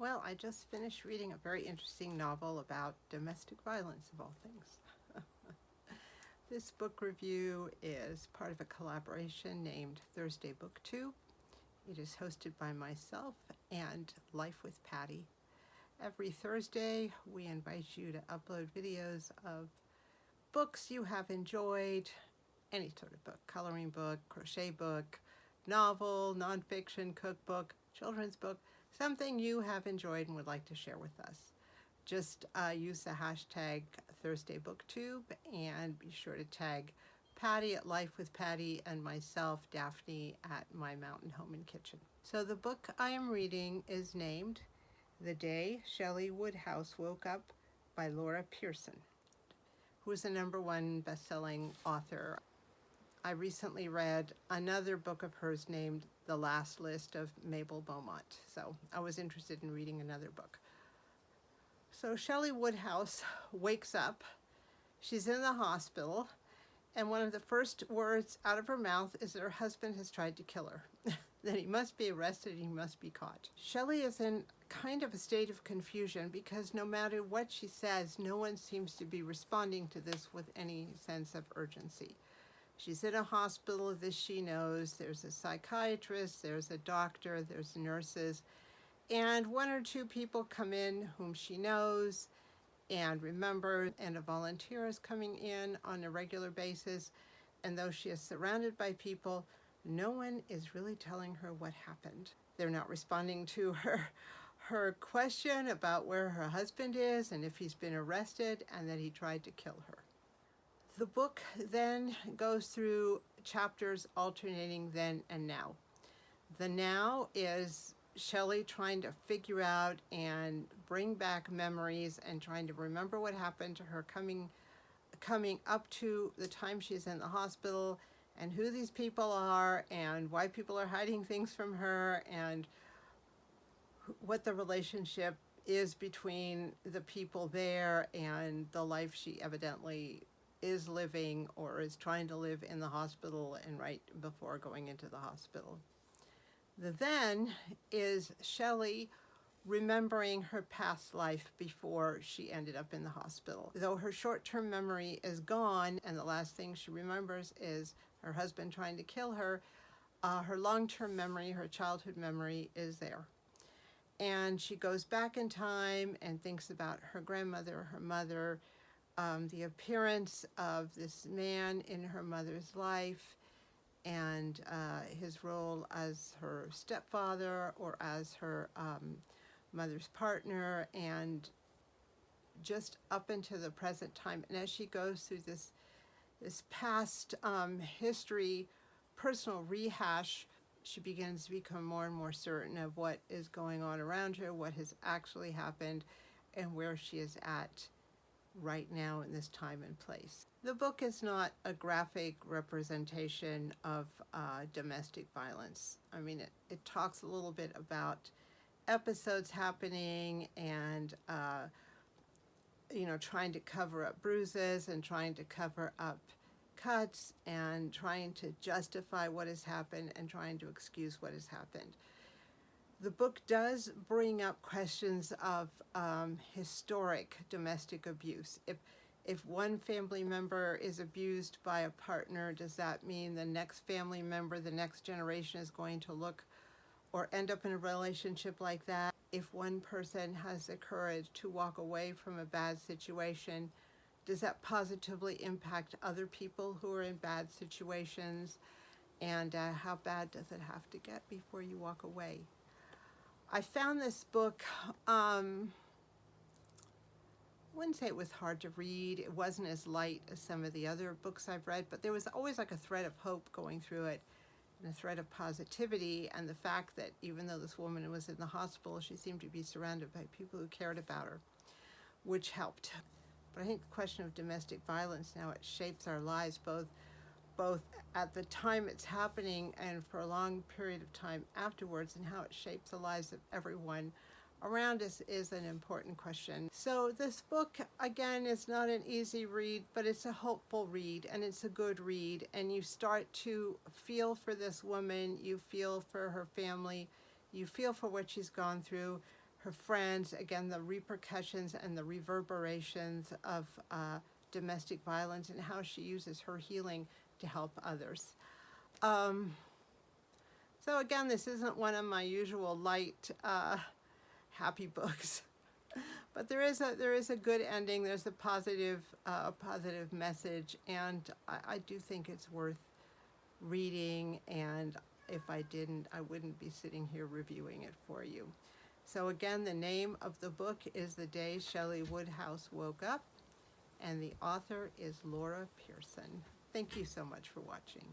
Well, I just finished reading a very interesting novel about domestic violence, of all things. This book review is part of a collaboration named Thursday Booktube. It is hosted by myself and Life with Patty. Every Thursday, we invite you to upload videos of books you have enjoyed, any sort of book, coloring book, crochet book, novel, nonfiction, cookbook, children's book, something you have enjoyed and would like to share with us. Just use the hashtag ThursdayBooktube and be sure to tag Patty at Life with Patty and myself, Daphne, at My Mountain Home and Kitchen. So the book I am reading is named The Day Shelley Woodhouse Woke Up by Laura Pearson, who is a #1 best-selling author. I recently read another book of hers named The Last List of Mabel Beaumont, so I was interested in reading another book. So Shelley Woodhouse wakes up, she's in the hospital, and one of the first words out of her mouth is that her husband has tried to kill her, that he must be arrested, he must be caught. Shelley is in kind of a state of confusion because no matter what she says, no one seems to be responding to this with any sense of urgency. She's in a hospital, this she knows. There's a psychiatrist, there's a doctor, there's nurses, and 1 or 2 people come in whom she knows and remember, and a volunteer is coming in on a regular basis. And though she is surrounded by people, no one is really telling her what happened. They're not responding to her question about where her husband is and if he's been arrested and that he tried to kill her. The book then goes through chapters alternating then and now. The now is Shelley trying to figure out and bring back memories and trying to remember what happened to her coming up to the time she's in the hospital, and who these people are and why people are hiding things from her, and what the relationship is between the people there and the life she evidently is living or is trying to live in the hospital and right before going into the hospital. The then is Shelley remembering her past life before she ended up in the hospital. Though her short-term memory is gone and the last thing she remembers is her husband trying to kill her, her long-term memory, her childhood memory is there. And she goes back in time and thinks about her grandmother, her mother, the appearance of this man in her mother's life, and his role as her stepfather or as her mother's partner, and just up into the present time. And as she goes through this past history, personal rehash, she begins to become more and more certain of what is going on around her, what has actually happened, and where she is at right now in this time and place. The book is not a graphic representation of domestic violence. I mean, it talks a little bit about episodes happening and, trying to cover up bruises and trying to cover up cuts and trying to justify what has happened and trying to excuse what has happened. The book does bring up questions of historic domestic abuse. If one family member is abused by a partner, does that mean the next family member, the next generation is going to look or end up in a relationship like that? If one person has the courage to walk away from a bad situation, does that positively impact other people who are in bad situations? And how bad does it have to get before you walk away? I found this book, I wouldn't say it was hard to read. It wasn't as light as some of the other books I've read, but there was always like a thread of hope going through it and a thread of positivity, and the fact that even though this woman was in the hospital, she seemed to be surrounded by people who cared about her, which helped. But I think the question of domestic violence now, it shapes our lives both at the time it's happening and for a long period of time afterwards, and how it shapes the lives of everyone around us is an important question. So this book, again, is not an easy read, but it's a hopeful read and it's a good read, and you start to feel for this woman, you feel for her family, you feel for what she's gone through. her friends, again, the repercussions and the reverberations of domestic violence and how she uses her healing to help others. So again, this isn't one of my usual light, happy books, but there is a good ending. There's a positive message, and I do think it's worth reading. And if I didn't, I wouldn't be sitting here reviewing it for you. So again, the name of the book is The Day Shelley Woodhouse Woke Up, and the author is Laura Pearson. Thank you so much for watching.